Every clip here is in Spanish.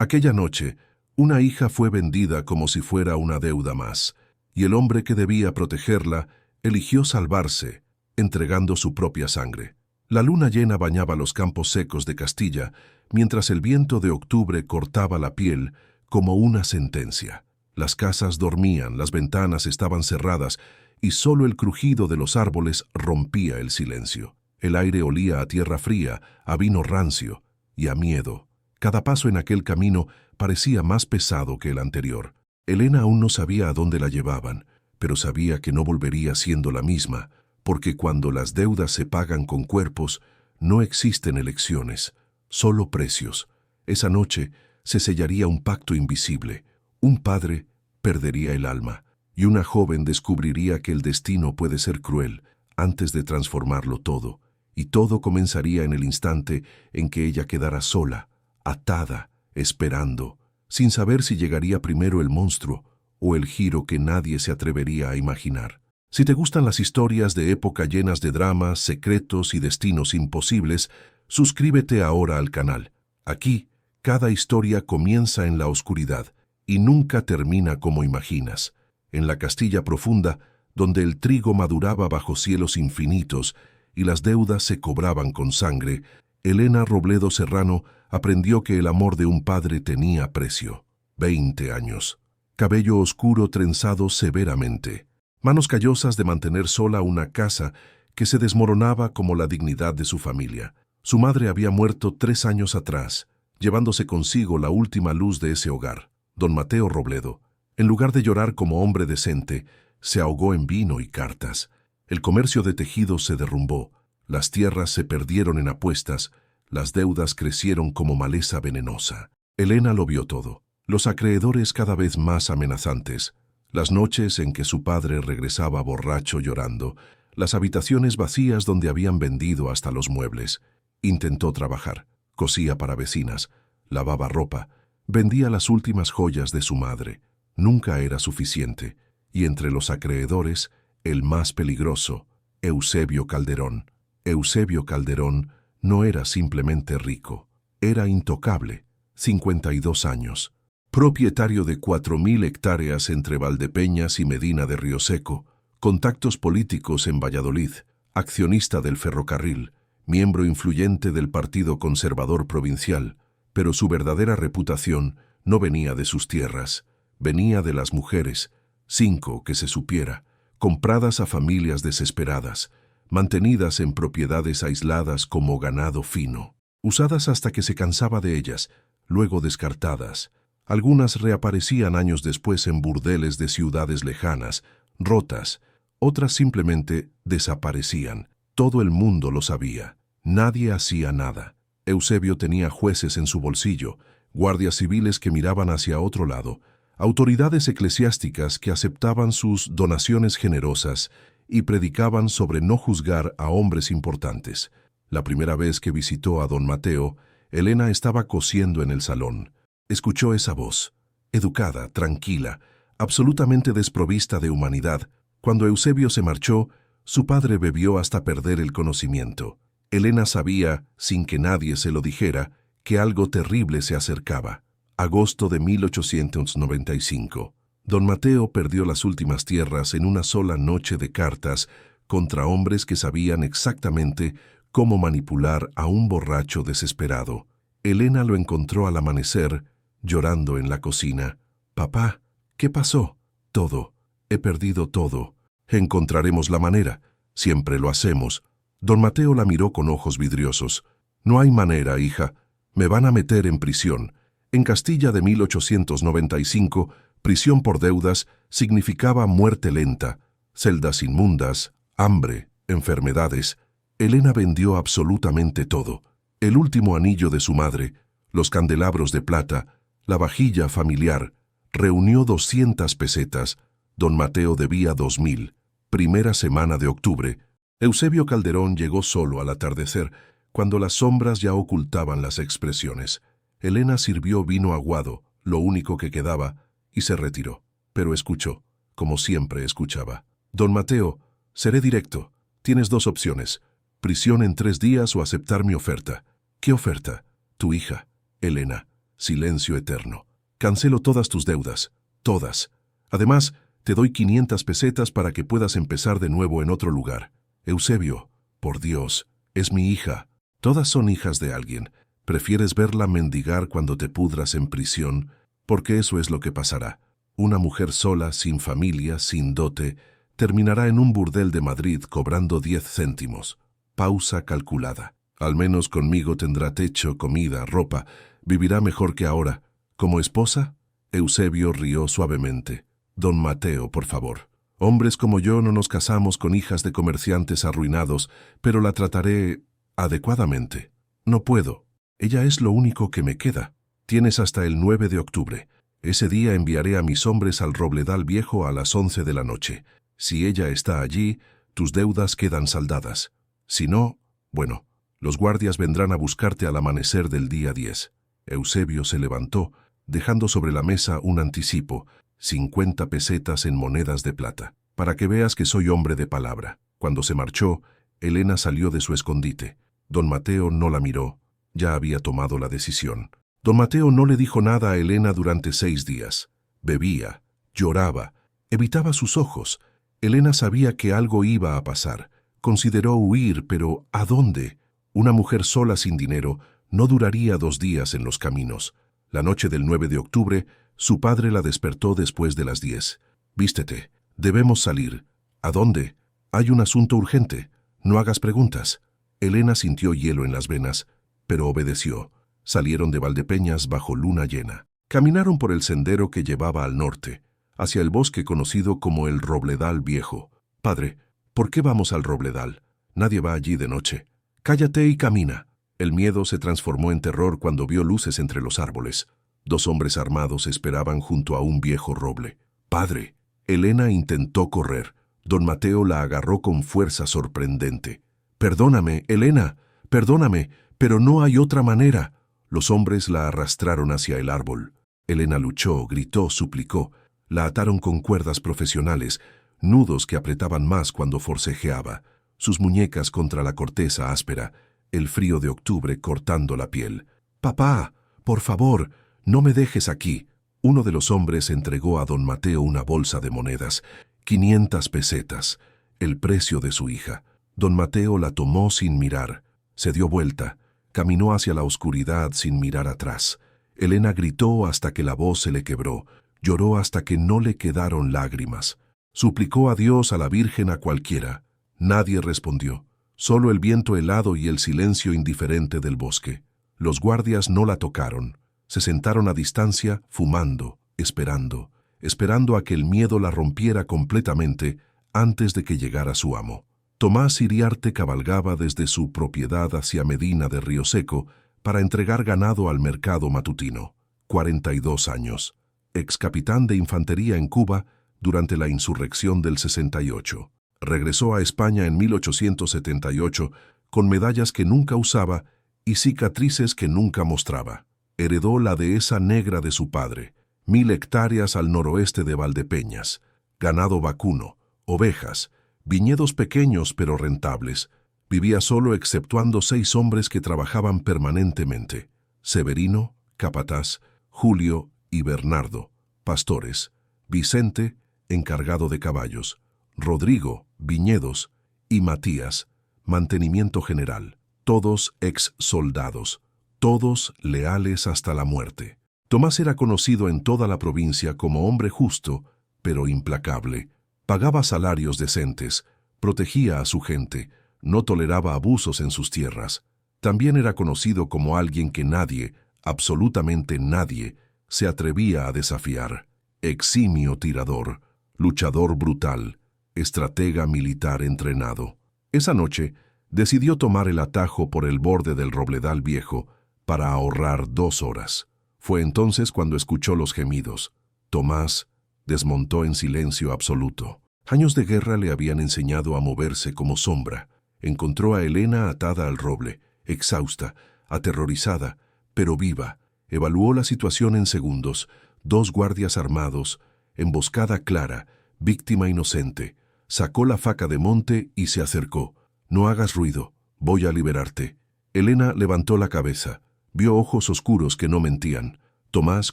Aquella noche, una hija fue vendida como si fuera una deuda más, y el hombre que debía protegerla eligió salvarse, entregando su propia sangre. La luna llena bañaba los campos secos de Castilla, mientras el viento de octubre cortaba la piel como una sentencia. Las casas dormían, las ventanas estaban cerradas, y solo el crujido de los árboles rompía el silencio. El aire olía a tierra fría, a vino rancio y a miedo. Cada paso en aquel camino parecía más pesado que el anterior. Elena aún no sabía a dónde la llevaban, pero sabía que no volvería siendo la misma, porque cuando las deudas se pagan con cuerpos, no existen elecciones, solo precios. Esa noche se sellaría un pacto invisible. Un padre perdería el alma, y una joven descubriría que el destino puede ser cruel antes de transformarlo todo, y todo comenzaría en el instante en que ella quedara sola, atada, esperando, sin saber si llegaría primero el monstruo o el giro que nadie se atrevería a imaginar. Si te gustan las historias de época llenas de dramas, secretos y destinos imposibles, suscríbete ahora al canal. Aquí, cada historia comienza en la oscuridad y nunca termina como imaginas. En la Castilla profunda, donde el trigo maduraba bajo cielos infinitos y las deudas se cobraban con sangre, Elena Robledo Serrano aprendió que el amor de un padre tenía precio. 20 años. Cabello oscuro trenzado severamente. Manos callosas de mantener sola una casa que se desmoronaba como la dignidad de su familia. Su madre había muerto 3 años atrás, llevándose consigo la última luz de ese hogar. Don Mateo Robledo, en lugar de llorar como hombre decente, se ahogó en vino y cartas. El comercio de tejidos se derrumbó, las tierras se perdieron en apuestas, las deudas crecieron como maleza venenosa. Elena lo vio todo. Los acreedores cada vez más amenazantes, las noches en que su padre regresaba borracho llorando, las habitaciones vacías donde habían vendido hasta los muebles. Intentó trabajar, cosía para vecinas, lavaba ropa, vendía las últimas joyas de su madre. Nunca era suficiente, y entre los acreedores, el más peligroso, Eusebio Calderón. Eusebio Calderón no era simplemente rico, era intocable, 52 años. Propietario de 4.000 hectáreas entre Valdepeñas y Medina de Rioseco, contactos políticos en Valladolid, accionista del ferrocarril, miembro influyente del Partido Conservador Provincial, pero su verdadera reputación no venía de sus tierras, venía de las mujeres, 5 que se supiera, compradas a familias desesperadas, mantenidas en propiedades aisladas como ganado fino, usadas hasta que se cansaba de ellas, luego descartadas. Algunas reaparecían años después en burdeles de ciudades lejanas, rotas, otras simplemente desaparecían. Todo el mundo lo sabía, nadie hacía nada. Eusebio tenía jueces en su bolsillo, guardias civiles que miraban hacia otro lado, autoridades eclesiásticas que aceptaban sus donaciones generosas y predicaban sobre no juzgar a hombres importantes. La primera vez que visitó a don Mateo, Elena estaba cosiendo en el salón. Escuchó esa voz, educada, tranquila, absolutamente desprovista de humanidad. Cuando Eusebio se marchó, su padre bebió hasta perder el conocimiento. Elena sabía, sin que nadie se lo dijera, que algo terrible se acercaba. Agosto de 1895. Don Mateo perdió las últimas tierras en una sola noche de cartas contra hombres que sabían exactamente cómo manipular a un borracho desesperado. Elena lo encontró al amanecer, llorando en la cocina. «Papá, ¿qué pasó?» «Todo. He perdido todo. Encontraremos la manera. Siempre lo hacemos». Don Mateo la miró con ojos vidriosos. «No hay manera, hija. Me van a meter en prisión». En Castilla de 1895, prisión por deudas significaba muerte lenta, celdas inmundas, hambre, enfermedades. Elena vendió absolutamente todo. El último anillo de su madre, los candelabros de plata, la vajilla familiar. Reunió 200 pesetas. Don Mateo debía 2.000. Primera semana de octubre. Eusebio Calderón llegó solo al atardecer, cuando las sombras ya ocultaban las expresiones. Elena sirvió vino aguado, lo único que quedaba, y se retiró. Pero escuchó, como siempre escuchaba. «Don Mateo, seré directo. Tienes 2 opciones. Prisión en 3 días o aceptar mi oferta». «¿Qué oferta?» «Tu hija, Elena. Silencio eterno. Cancelo todas tus deudas, todas. Además, te doy 500 pesetas para que puedas empezar de nuevo en otro lugar. Eusebio, por Dios, es mi hija. Todas son hijas de alguien. Prefieres verla mendigar cuando te pudras en prisión, porque eso es lo que pasará. Una mujer sola, sin familia, sin dote, terminará en un burdel de Madrid cobrando 10 céntimos. Pausa calculada. Al menos conmigo tendrá techo, comida, ropa. Vivirá mejor que ahora. ¿Como esposa? Eusebio rió suavemente. Don Mateo, por favor. Hombres como yo no nos casamos con hijas de comerciantes arruinados, pero la trataré adecuadamente. No puedo. Ella es lo único que me queda. Tienes hasta el 9 de octubre. Ese día enviaré a mis hombres al Robledal Viejo a las 11 de la noche. Si ella está allí, tus deudas quedan saldadas. Si no, bueno, los guardias vendrán a buscarte al amanecer del día 10. Eusebio se levantó, dejando sobre la mesa un anticipo, 50 pesetas en monedas de plata. Para que veas que soy hombre de palabra. Cuando se marchó, Elena salió de su escondite. Don Mateo no la miró. Ya había tomado la decisión. Don Mateo no le dijo nada a Elena durante 6 días. Bebía, lloraba, evitaba sus ojos. Elena sabía que algo iba a pasar. Consideró huir, pero ¿a dónde? Una mujer sola sin dinero no duraría 2 días en los caminos. La noche del 9 de octubre, su padre la despertó después de las 10. Vístete, debemos salir. ¿A dónde? Hay un asunto urgente. No hagas preguntas. Elena sintió hielo en las venas, pero obedeció. Salieron de Valdepeñas bajo luna llena. Caminaron por el sendero que llevaba al norte, hacia el bosque conocido como el Robledal Viejo. Padre, ¿por qué vamos al Robledal? Nadie va allí de noche. Cállate y camina. El miedo se transformó en terror cuando vio luces entre los árboles. 2 hombres armados esperaban junto a un viejo roble. Padre. Elena intentó correr. Don Mateo la agarró con fuerza sorprendente. Perdóname, Elena, perdóname, pero no hay otra manera. Los hombres la arrastraron hacia el árbol. Elena luchó, gritó, suplicó. La ataron con cuerdas profesionales, nudos que apretaban más cuando forcejeaba, sus muñecas contra la corteza áspera, el frío de octubre cortando la piel. «Papá, por favor, no me dejes aquí». Uno de los hombres entregó a don Mateo una bolsa de monedas, 500 pesetas, el precio de su hija. Don Mateo la tomó sin mirar, se dio vuelta, caminó hacia la oscuridad sin mirar atrás. Elena gritó hasta que la voz se le quebró, lloró hasta que no le quedaron lágrimas. Suplicó a Dios, a la Virgen, a cualquiera. Nadie respondió, solo el viento helado y el silencio indiferente del bosque. Los guardias no la tocaron. Se sentaron a distancia, fumando, esperando a que el miedo la rompiera completamente antes de que llegara su amo. Tomás Iriarte cabalgaba desde su propiedad hacia Medina de Río Seco para entregar ganado al mercado matutino. 42 años. Ex capitán de infantería en Cuba durante la insurrección del 68. Regresó a España en 1878 con medallas que nunca usaba y cicatrices que nunca mostraba. Heredó la dehesa negra de su padre, 1000 hectáreas al noroeste de Valdepeñas, ganado vacuno, ovejas, viñedos pequeños pero rentables. Vivía solo exceptuando 6 hombres que trabajaban permanentemente: Severino, capataz, Julio y Bernardo, pastores, Vicente, encargado de caballos, Rodrigo, viñedos, y Matías, mantenimiento general, todos ex-soldados, todos leales hasta la muerte. Tomás era conocido en toda la provincia como hombre justo, pero implacable. Pagaba salarios decentes, protegía a su gente, no toleraba abusos en sus tierras. También era conocido como alguien que nadie, absolutamente nadie, se atrevía a desafiar. Eximio tirador, luchador brutal, estratega militar entrenado. Esa noche decidió tomar el atajo por el borde del Robledal Viejo para ahorrar 2 horas. Fue entonces cuando escuchó los gemidos. Tomás desmontó en silencio absoluto. Años de guerra le habían enseñado a moverse como sombra. Encontró a Elena atada al roble, exhausta, aterrorizada, pero viva. Evaluó la situación en segundos. 2 guardias armados, emboscada clara, víctima inocente. Sacó la faca de monte y se acercó. «No hagas ruido, voy a liberarte». Elena levantó la cabeza. Vio ojos oscuros que no mentían. Tomás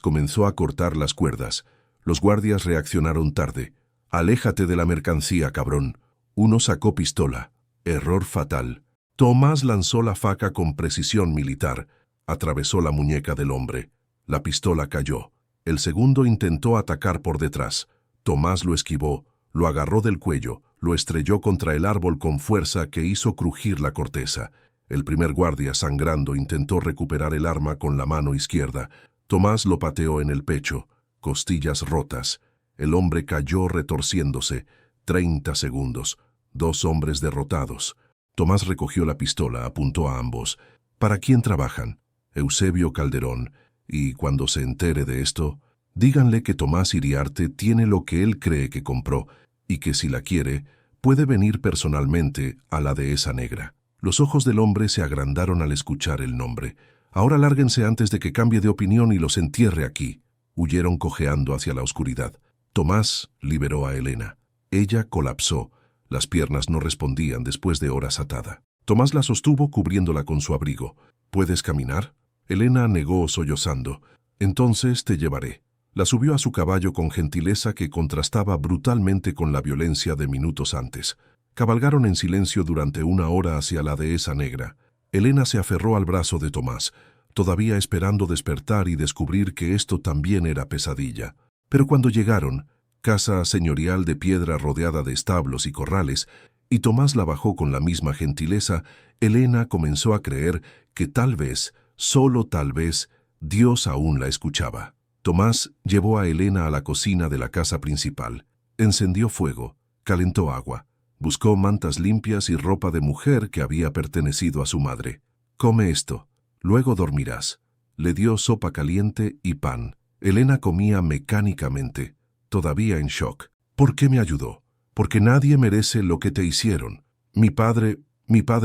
comenzó a cortar las cuerdas. Los guardias reaccionaron tarde. «Aléjate de la mercancía, cabrón». Uno sacó pistola. Error fatal. Tomás lanzó la faca con precisión militar. Atravesó la muñeca del hombre. La pistola cayó. El segundo intentó atacar por detrás. Tomás lo esquivó, lo agarró del cuello, lo estrelló contra el árbol con fuerza que hizo crujir la corteza. El primer guardia, sangrando, intentó recuperar el arma con la mano izquierda. Tomás lo pateó en el pecho, costillas rotas. El hombre cayó retorciéndose. 30 segundos. 2 hombres derrotados. Tomás recogió la pistola, apuntó a ambos. ¿Para quién trabajan? Eusebio Calderón. Y cuando se entere de esto, díganle que Tomás Iriarte tiene lo que él cree que compró y que si la quiere, puede venir personalmente a la dehesa negra. Los ojos del hombre se agrandaron al escuchar el nombre. Ahora lárguense antes de que cambie de opinión y los entierre aquí. Huyeron cojeando hacia la oscuridad. Tomás liberó a Elena. Ella colapsó. Las piernas no respondían después de horas atada. Tomás la sostuvo cubriéndola con su abrigo. ¿Puedes caminar? Elena negó sollozando. Entonces te llevaré. La subió a su caballo con gentileza que contrastaba brutalmente con la violencia de minutos antes. Cabalgaron en silencio durante 1 hora hacia la dehesa negra. Elena se aferró al brazo de Tomás, todavía esperando despertar y descubrir que esto también era pesadilla. Pero cuando llegaron, casa señorial de piedra rodeada de establos y corrales, y Tomás la bajó con la misma gentileza, Elena comenzó a creer que tal vez, solo tal vez, Dios aún la escuchaba. Tomás llevó a Elena a la cocina de la casa principal. Encendió fuego, calentó agua, buscó mantas limpias y ropa de mujer que había pertenecido a su madre. «Come esto, luego dormirás». Le dio sopa caliente y pan. Elena comía mecánicamente, todavía en shock. «¿Por qué me ayudó? Porque nadie merece lo que te hicieron. Mi padre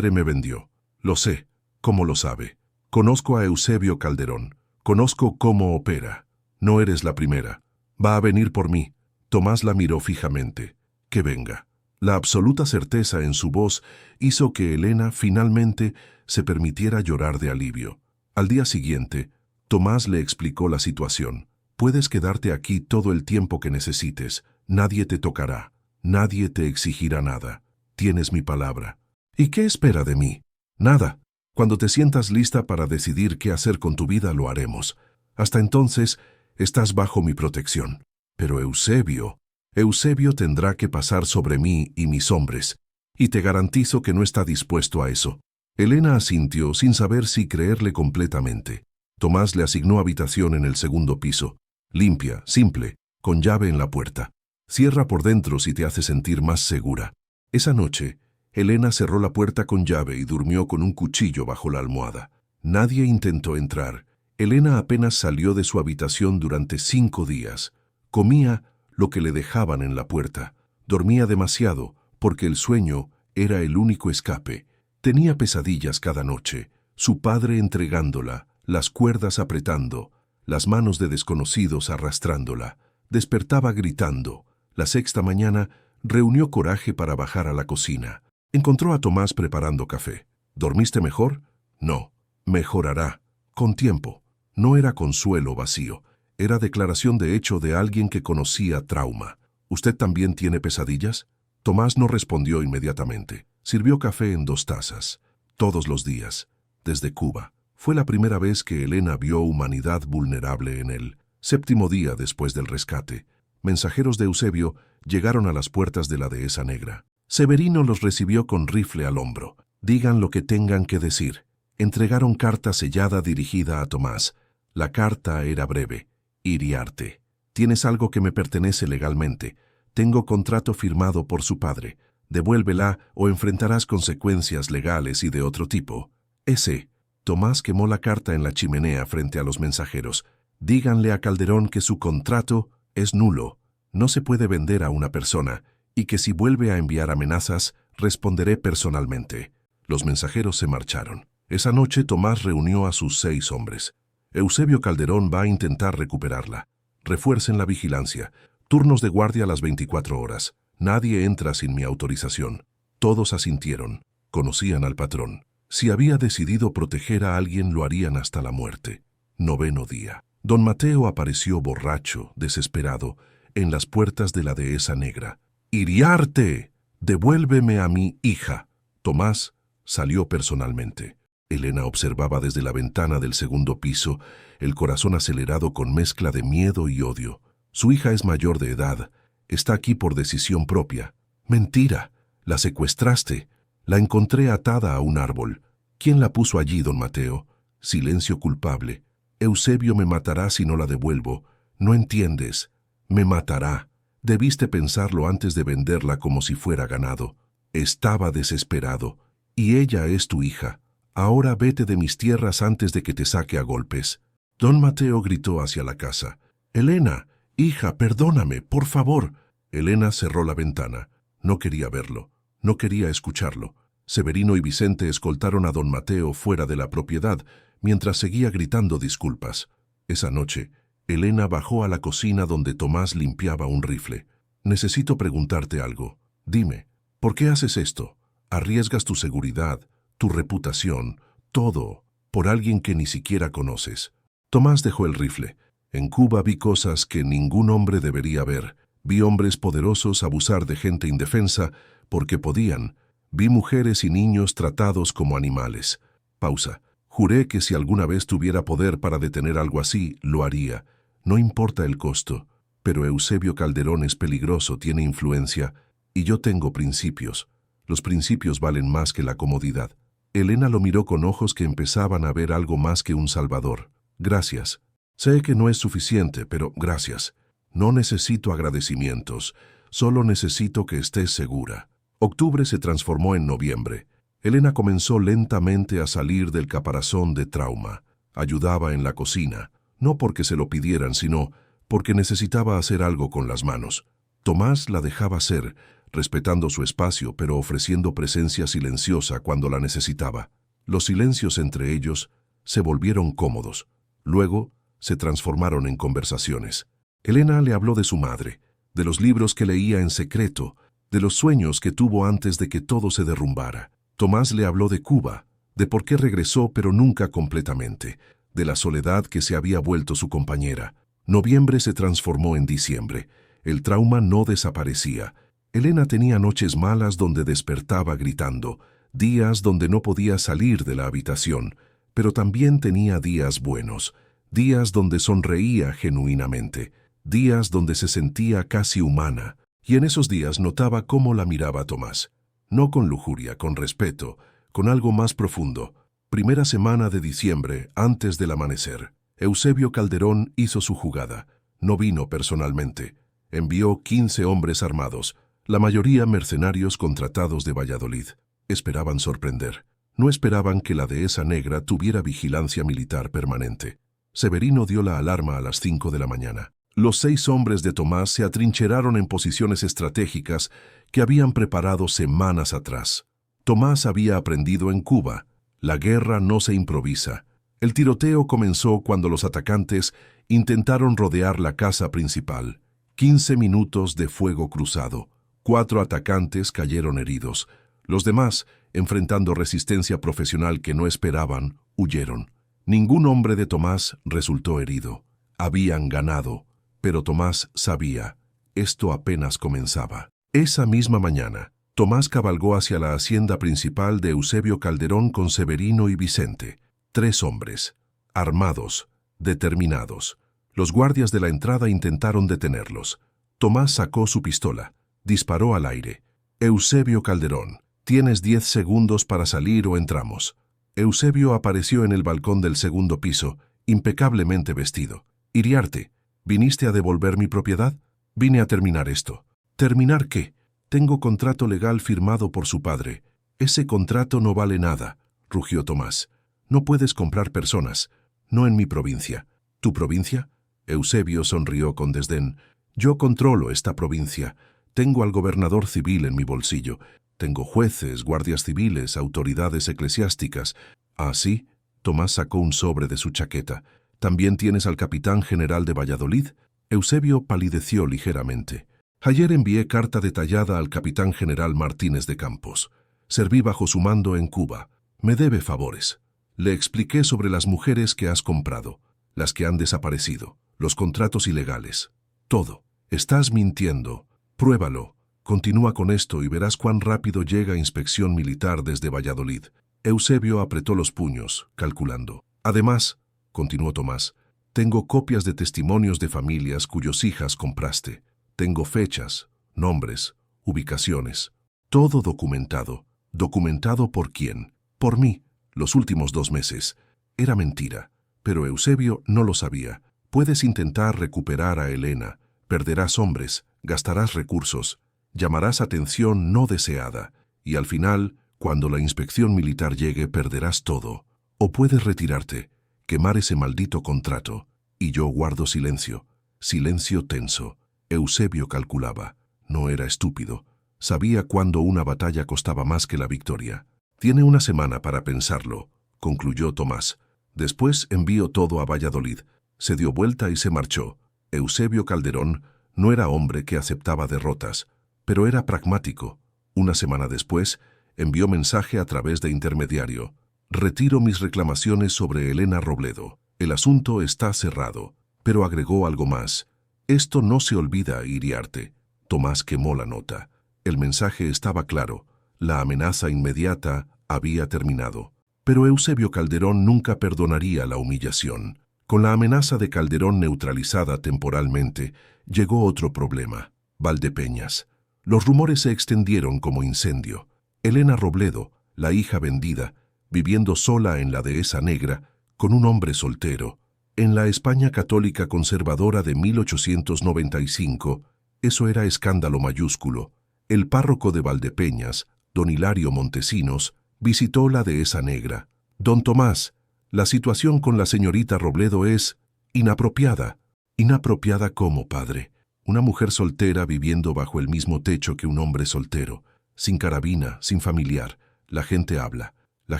me vendió. Lo sé. ¿Cómo lo sabe? Conozco a Eusebio Calderón. Conozco cómo opera. No eres la primera. Va a venir por mí». Tomás la miró fijamente. «Que venga». La absoluta certeza en su voz hizo que Elena finalmente se permitiera llorar de alivio. Al día siguiente, Tomás le explicó la situación. «Puedes quedarte aquí todo el tiempo que necesites. Nadie te tocará. Nadie te exigirá nada. Tienes mi palabra». «¿Y qué espera de mí?» «Nada. Cuando te sientas lista para decidir qué hacer con tu vida, lo haremos. Hasta entonces, estás bajo mi protección». «Pero Eusebio tendrá que pasar sobre mí y mis hombres, y te garantizo que no está dispuesto a eso». Elena asintió sin saber si creerle completamente. Tomás le asignó habitación en el segundo piso, limpia, simple, con llave en la puerta. «Cierra por dentro si te hace sentir más segura». Esa noche, Elena cerró la puerta con llave y durmió con un cuchillo bajo la almohada. Nadie intentó entrar. Elena apenas salió de su habitación durante 5 días. Comía lo que le dejaban en la puerta. Dormía demasiado, porque el sueño era el único escape. Tenía pesadillas cada noche, su padre entregándola, las cuerdas apretando, las manos de desconocidos arrastrándola. Despertaba gritando. La 6ª mañana reunió coraje para bajar a la cocina. Encontró a Tomás preparando café. «¿Dormiste mejor?» «No. Mejorará. Con tiempo». No era consuelo vacío. Era declaración de hecho de alguien que conocía trauma. «¿Usted también tiene pesadillas?» Tomás no respondió inmediatamente. Sirvió café en 2 tazas. Todos los días. Desde Cuba. Fue la primera vez que Elena vio humanidad vulnerable en él. 7º día después del rescate. Mensajeros de Eusebio llegaron a las puertas de la dehesa negra. Severino los recibió con rifle al hombro. «Digan lo que tengan que decir». Entregaron carta sellada dirigida a Tomás. La carta era breve. «Iriarte, tienes algo que me pertenece legalmente. Tengo contrato firmado por su padre. Devuélvela o enfrentarás consecuencias legales y de otro tipo. S.» Tomás quemó la carta en la chimenea frente a los mensajeros. «Díganle a Calderón que su contrato es nulo. No se puede vender a una persona, y que si vuelve a enviar amenazas, responderé personalmente». Los mensajeros se marcharon. Esa noche Tomás reunió a sus 6 hombres. «Eusebio Calderón va a intentar recuperarla. Refuercen la vigilancia. Turnos de guardia a las 24 horas. Nadie entra sin mi autorización». Todos asintieron. Conocían al patrón. Si había decidido proteger a alguien, lo harían hasta la muerte. 9º día. Don Mateo apareció borracho, desesperado, en las puertas de la dehesa negra. «¡Iriarte! ¡Devuélveme a mi hija!». Tomás salió personalmente. Elena observaba desde la ventana del segundo piso, el corazón acelerado con mezcla de miedo y odio. Su hija es mayor de edad. Está aquí por decisión propia. «Mentira. La secuestraste. La encontré atada a un árbol». «¿Quién la puso allí, don Mateo?». Silencio culpable. «Eusebio me matará si no la devuelvo». «No entiendes. Me matará. Debiste pensarlo antes de venderla como si fuera ganado». Estaba desesperado. «Y ella es tu hija. Ahora vete de mis tierras antes de que te saque a golpes». Don Mateo gritó hacia la casa. «Elena, hija, perdóname, por favor». Elena cerró la ventana. No quería verlo. No quería escucharlo. Severino y Vicente escoltaron a don Mateo fuera de la propiedad, mientras seguía gritando disculpas. Esa noche, Elena bajó a la cocina donde Tomás limpiaba un rifle. «Necesito preguntarte algo. Dime, ¿por qué haces esto? Arriesgas tu seguridad, tu reputación, todo, por alguien que ni siquiera conoces». Tomás dejó el rifle. «En Cuba vi cosas que ningún hombre debería ver. Vi hombres poderosos abusar de gente indefensa porque podían. Vi mujeres y niños tratados como animales». Pausa. «Juré que si alguna vez tuviera poder para detener algo así, lo haría. No importa el costo. Pero Eusebio Calderón es peligroso, tiene influencia, y yo tengo principios. Los principios valen más que la comodidad». Elena lo miró con ojos que empezaban a ver algo más que un salvador. «Gracias. Sé que no es suficiente, pero gracias. No necesito agradecimientos, solo necesito que estés segura». Octubre se transformó en noviembre. Elena comenzó lentamente a salir del caparazón de trauma. Ayudaba en la cocina, no porque se lo pidieran, sino porque necesitaba hacer algo con las manos. Tomás la dejaba hacer, respetando su espacio, pero ofreciendo presencia silenciosa cuando la necesitaba. Los silencios entre ellos se volvieron cómodos. Luego se transformaron en conversaciones. Elena le habló de su madre, de los libros que leía en secreto, de los sueños que tuvo antes de que todo se derrumbara. Tomás le habló de Cuba, de por qué regresó pero nunca completamente, de la soledad que se había vuelto su compañera. Noviembre se transformó en diciembre. El trauma no desaparecía. Elena tenía noches malas donde despertaba gritando, días donde no podía salir de la habitación, pero también tenía días buenos, días donde sonreía genuinamente, días donde se sentía casi humana. Y en esos días notaba cómo la miraba Tomás. No con lujuria, con respeto, con algo más profundo. Primera semana de diciembre, antes del amanecer. Eusebio Calderón hizo su jugada. No vino personalmente. Envió 15 hombres armados, la mayoría mercenarios contratados de Valladolid. Esperaban sorprender. No esperaban que la dehesa negra tuviera vigilancia militar permanente. Severino dio la alarma a las 5 de la mañana. Los 6 hombres de Tomás se atrincheraron en posiciones estratégicas que habían preparado semanas atrás. Tomás había aprendido en Cuba. La guerra no se improvisa. El tiroteo comenzó cuando los atacantes intentaron rodear la casa principal. 15 minutos de fuego cruzado. 4 atacantes cayeron heridos. Los demás, enfrentando resistencia profesional que no esperaban, huyeron. Ningún hombre de Tomás resultó herido. Habían ganado. Pero Tomás sabía, esto apenas comenzaba. Esa misma mañana, Tomás cabalgó hacia la hacienda principal de Eusebio Calderón con Severino y Vicente. 3 hombres, armados, determinados. Los guardias de la entrada intentaron detenerlos. Tomás sacó su pistola, disparó al aire. «Eusebio Calderón, tienes 10 segundos para salir o entramos». Eusebio apareció en el balcón del segundo piso, impecablemente vestido. «Iriarte, ¿viniste a devolver mi propiedad?». «Vine a terminar esto». «¿Terminar qué?». «Tengo contrato legal firmado por su padre». «Ese contrato no vale nada», rugió Tomás. «No puedes comprar personas, no en mi provincia». «¿Tu provincia?». Eusebio sonrió con desdén. «Yo controlo esta provincia. Tengo al gobernador civil en mi bolsillo. Tengo jueces, guardias civiles, autoridades eclesiásticas». «¿Ah, sí?». Tomás sacó un sobre de su chaqueta. «¿También tienes al capitán general de Valladolid?». Eusebio palideció ligeramente. «Ayer envié carta detallada al capitán general Martínez de Campos. Serví bajo su mando en Cuba. Me debe favores. Le expliqué sobre las mujeres que has comprado. las que han desaparecido, los contratos ilegales. Todo. Estás mintiendo. Pruébalo. Continúa con esto y verás cuán rápido llega inspección militar desde Valladolid. Eusebio apretó los puños, calculando. Además, continuó Tomás, tengo copias de testimonios de familias cuyos hijas compraste. Tengo fechas, nombres, ubicaciones. Todo documentado. ¿Documentado por quién? Por mí. Los últimos 2 meses. Era mentira. Pero Eusebio no lo sabía. Puedes intentar recuperar a Elena. Perderás hombres, gastarás recursos, llamarás atención no deseada. Y al final, cuando la inspección militar llegue, perderás todo. O puedes retirarte, quemar ese maldito contrato. Y yo guardo silencio. Silencio tenso. Eusebio calculaba. No era estúpido. Sabía cuándo una batalla costaba más que la victoria. Tiene una semana para pensarlo, concluyó Tomás. Después envió todo a Valladolid. Se dio vuelta y se marchó. Eusebio Calderón no era hombre que aceptaba derrotas, pero era pragmático. Una semana después, envió mensaje a través de intermediario. Retiro mis reclamaciones sobre Elena Robledo. El asunto está cerrado. Pero agregó algo más. Esto no se olvida, Iriarte. Tomás quemó la nota. El mensaje estaba claro. La amenaza inmediata había terminado. Pero Eusebio Calderón nunca perdonaría la humillación. Con la amenaza de Calderón neutralizada temporalmente, llegó otro problema. Valdepeñas. Los rumores se extendieron como incendio. Elena Robledo, la hija vendida, viviendo sola en la Dehesa Negra, con un hombre soltero. En la España católica conservadora de 1895, eso era escándalo mayúsculo. El párroco de Valdepeñas, don Hilario Montesinos, visitó la Dehesa Negra. Don Tomás, la situación con la señorita Robledo es inapropiada. ¿Inapropiada cómo, padre? Una mujer soltera viviendo bajo el mismo techo que un hombre soltero, sin carabina, sin familiar. La gente habla. La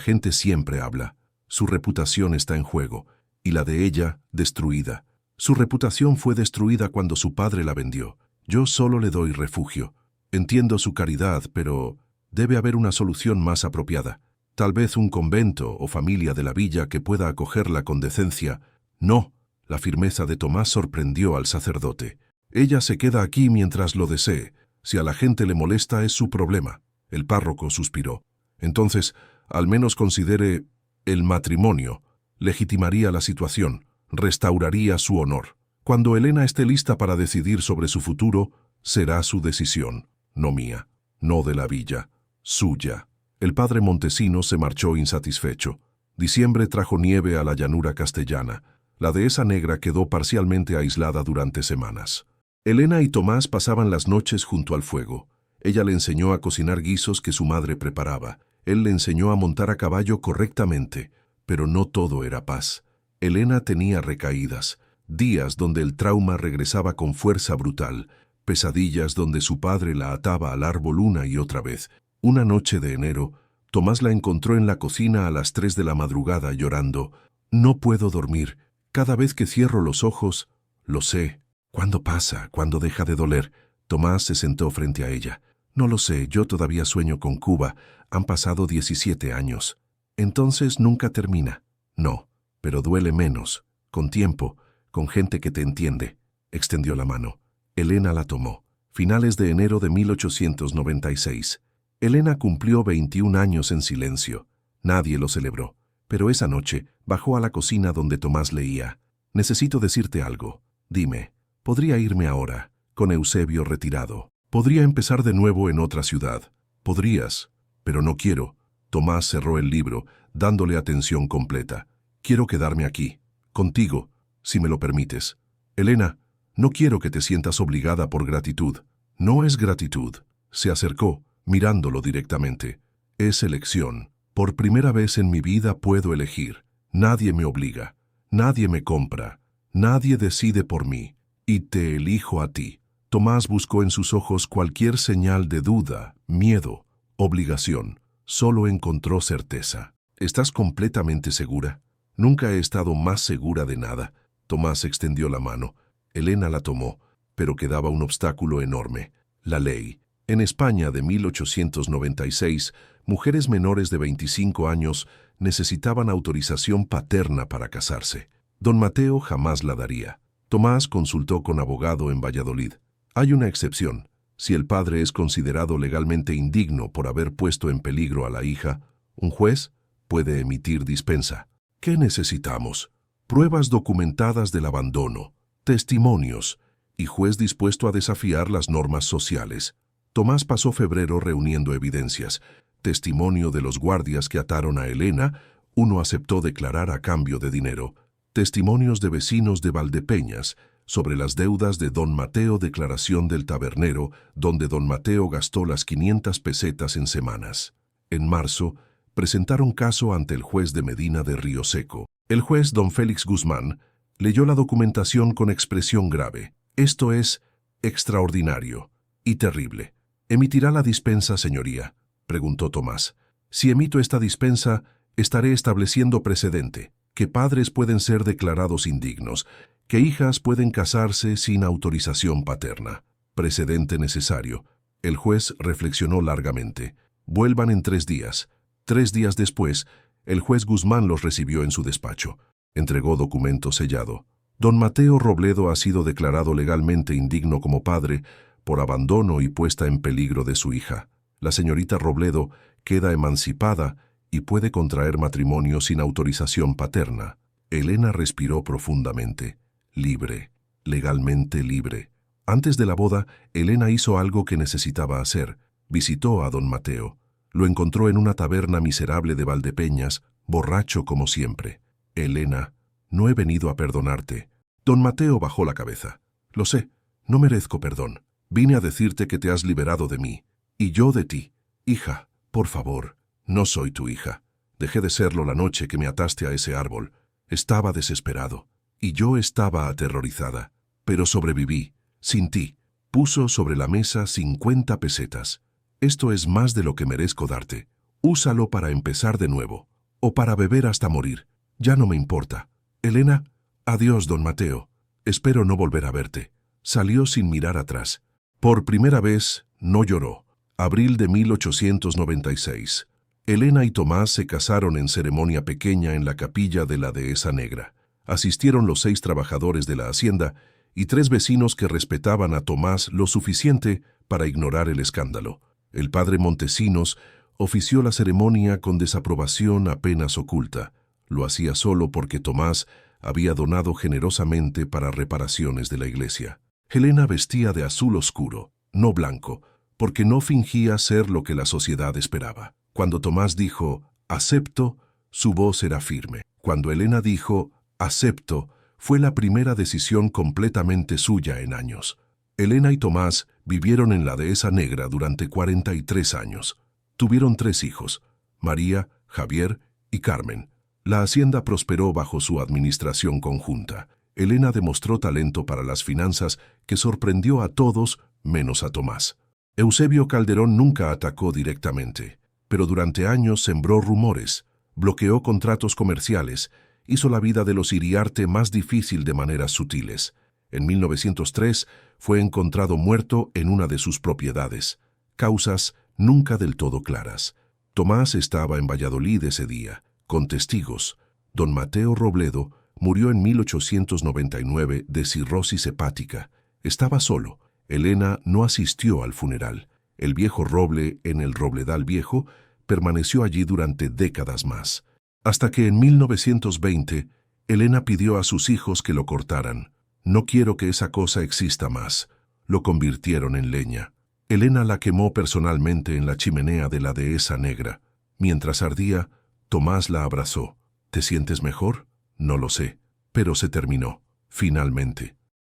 gente siempre habla. Su reputación está en juego, y la de ella, destruida. Su reputación fue destruida cuando su padre la vendió. Yo solo le doy refugio. Entiendo su caridad, pero debe haber una solución más apropiada. Tal vez un convento o familia de la villa que pueda acogerla con decencia. No, la firmeza de Tomás sorprendió al sacerdote. Ella se queda aquí mientras lo desee. Si a la gente le molesta es su problema. El párroco suspiró. Entonces, al menos considere el matrimonio. Legitimaría la situación, restauraría su honor. Cuando Elena esté lista para decidir sobre su futuro, será su decisión, no mía, no de la villa, suya. El padre Montesinos se marchó insatisfecho. Diciembre trajo nieve a la llanura castellana. La Dehesa Negra quedó parcialmente aislada durante semanas. Elena y Tomás pasaban las noches junto al fuego. Ella le enseñó a cocinar guisos que su madre preparaba. Él le enseñó a montar a caballo correctamente, pero no todo era paz. Elena tenía recaídas, días donde el trauma regresaba con fuerza brutal, pesadillas donde su padre la ataba al árbol una y otra vez. Una noche de enero, Tomás la encontró en la cocina a las 3 de la madrugada llorando. No puedo dormir. Cada vez que cierro los ojos, lo sé. ¿Cuándo pasa? ¿Cuándo deja de doler? Tomás se sentó frente a ella. No lo sé, yo todavía sueño con Cuba. Han pasado 17 años. Entonces nunca termina. No, pero duele menos. Con tiempo, con gente que te entiende. Extendió la mano. Elena la tomó. Finales de enero de 1896. Elena cumplió 21 años en silencio. Nadie lo celebró. Pero esa noche bajó a la cocina donde Tomás leía. Necesito decirte algo. Dime, ¿podría irme ahora, con Eusebio retirado? Podría empezar de nuevo en otra ciudad. Podrías, pero no quiero. Tomás cerró el libro, dándole atención completa. Quiero quedarme aquí, contigo, si me lo permites. Elena, no quiero que te sientas obligada por gratitud. No es gratitud. Se acercó, mirándolo directamente. Es elección. Por primera vez en mi vida puedo elegir. Nadie me obliga. Nadie me compra. Nadie decide por mí. Y te elijo a ti. Tomás buscó en sus ojos cualquier señal de duda, miedo, obligación. Solo encontró certeza. ¿Estás completamente segura? Nunca he estado más segura de nada. Tomás extendió la mano. Elena la tomó, pero quedaba un obstáculo enorme. La ley. En España de 1896, mujeres menores de 25 años necesitaban autorización paterna para casarse. Don Mateo jamás la daría. Tomás consultó con abogado en Valladolid. Hay una excepción. Si el padre es considerado legalmente indigno por haber puesto en peligro a la hija, un juez puede emitir dispensa. ¿Qué necesitamos? Pruebas documentadas del abandono, testimonios y juez dispuesto a desafiar las normas sociales. Tomás pasó febrero reuniendo evidencias. Testimonio de los guardias que ataron a Elena, uno aceptó declarar a cambio de dinero. Testimonios de vecinos de Valdepeñas sobre las deudas de don Mateo, declaración del tabernero, donde don Mateo gastó las 500 pesetas en semanas. En marzo, presentaron caso ante el juez de Medina de Río Seco. El juez, don Félix Guzmán, leyó la documentación con expresión grave. Esto es extraordinario y terrible. ¿Emitirá la dispensa, señoría?, preguntó Tomás. Si emito esta dispensa, estaré estableciendo precedente, que padres pueden ser declarados indignos, que hijas pueden casarse sin autorización paterna. Precedente necesario. El juez reflexionó largamente. Vuelvan en 3 días. 3 días después, el juez Guzmán los recibió en su despacho. Entregó documento sellado. Don Mateo Robledo ha sido declarado legalmente indigno como padre por abandono y puesta en peligro de su hija. La señorita Robledo queda emancipada y puede contraer matrimonio sin autorización paterna. Elena respiró profundamente. Libre, legalmente libre. Antes de la boda, Elena hizo algo que necesitaba hacer. Visitó a don Mateo. Lo encontró en una taberna miserable de Valdepeñas, borracho como siempre. Elena, no he venido a perdonarte. Don Mateo bajó la cabeza. Lo sé, no merezco perdón. Vine a decirte que te has liberado de mí. Y yo de ti. Hija, por favor, no soy tu hija. Dejé de serlo la noche que me ataste a ese árbol. Estaba desesperado. Y yo estaba aterrorizada. Pero sobreviví, sin ti. Puso sobre la mesa 50 pesetas. Esto es más de lo que merezco darte. Úsalo para empezar de nuevo. O para beber hasta morir. Ya no me importa. Elena, adiós, don Mateo. Espero no volver a verte. Salió sin mirar atrás. Por primera vez, no lloró. Abril de 1896. Elena y Tomás se casaron en ceremonia pequeña en la capilla de la Dehesa Negra. Asistieron los 6 trabajadores de la hacienda y 3 vecinos que respetaban a Tomás lo suficiente para ignorar el escándalo. El padre Montesinos ofició la ceremonia con desaprobación apenas oculta. Lo hacía solo porque Tomás había donado generosamente para reparaciones de la iglesia. Elena vestía de azul oscuro, no blanco, porque no fingía ser lo que la sociedad esperaba. Cuando Tomás dijo, acepto, su voz era firme. Cuando Elena dijo, acepto, fue la primera decisión completamente suya en años. Elena y Tomás vivieron en la Dehesa Negra durante 43 años. Tuvieron 3 hijos, María, Javier y Carmen. La hacienda prosperó bajo su administración conjunta. Elena demostró talento para las finanzas que sorprendió a todos menos a Tomás. Eusebio Calderón nunca atacó directamente, pero durante años sembró rumores, bloqueó contratos comerciales, hizo la vida de los Iriarte más difícil de maneras sutiles. En 1903 fue encontrado muerto en una de sus propiedades. Causas nunca del todo claras. Tomás estaba en Valladolid ese día, con testigos. Don Mateo Robledo murió en 1899 de cirrosis hepática. Estaba solo. Elena no asistió al funeral. El viejo roble en el Robledal Viejo permaneció allí durante décadas más. Hasta que en 1920, Elena pidió a sus hijos que lo cortaran. No quiero que esa cosa exista más. Lo convirtieron en leña. Elena la quemó personalmente en la chimenea de la Dehesa Negra. Mientras ardía, Tomás la abrazó. ¿Te sientes mejor? No lo sé, pero se terminó, finalmente.